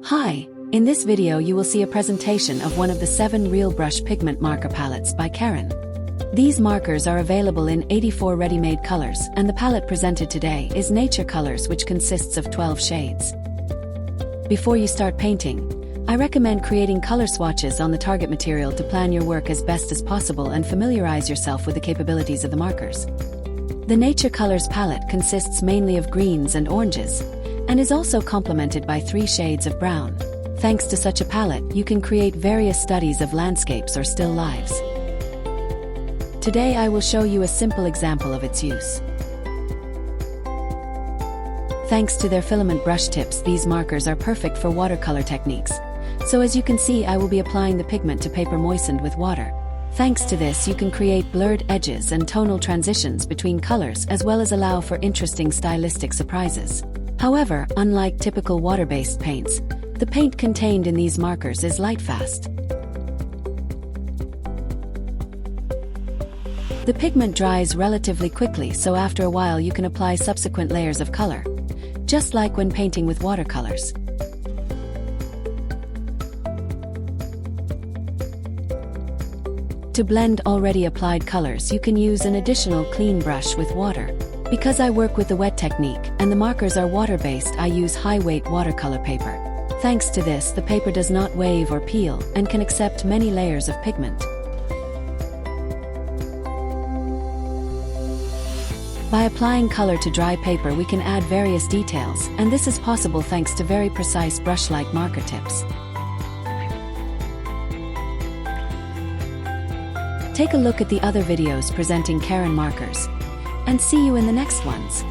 Hi, in this video you will see a presentation of one of the 7 Realbrush Pigment Marker palettes by Karin. These markers are available in 84 ready-made colors, and the palette presented today is Nature Colors, which consists of 12 shades. Before you start painting, I recommend creating color swatches on the target material to plan your work as best as possible and familiarize yourself with the capabilities of the markers. The Nature Colors palette consists mainly of greens and oranges, and is also complemented by 3 shades of brown. Thanks to such a palette, you can create various studies of landscapes or still lives. Today I will show you a simple example of its use. Thanks to their filament brush tips, these markers are perfect for watercolor techniques. So as you can see, I will be applying the pigment to paper moistened with water. Thanks to this, you can create blurred edges and tonal transitions between colors, as well as allow for interesting stylistic surprises. However, unlike typical water-based paints, the paint contained in these markers is light-fast. The pigment dries relatively quickly, so after a while you can apply subsequent layers of color, just like when painting with watercolors. To blend already applied colors, you can use an additional clean brush with water. Because I work with the wet technique and the markers are water-based, I use high-weight watercolor paper. Thanks to this, the paper does not wave or peel and can accept many layers of pigment. By applying color to dry paper, we can add various details, and this is possible thanks to very precise brush-like marker tips. Take a look at the other videos presenting Karinmarkers, and see you in the next ones.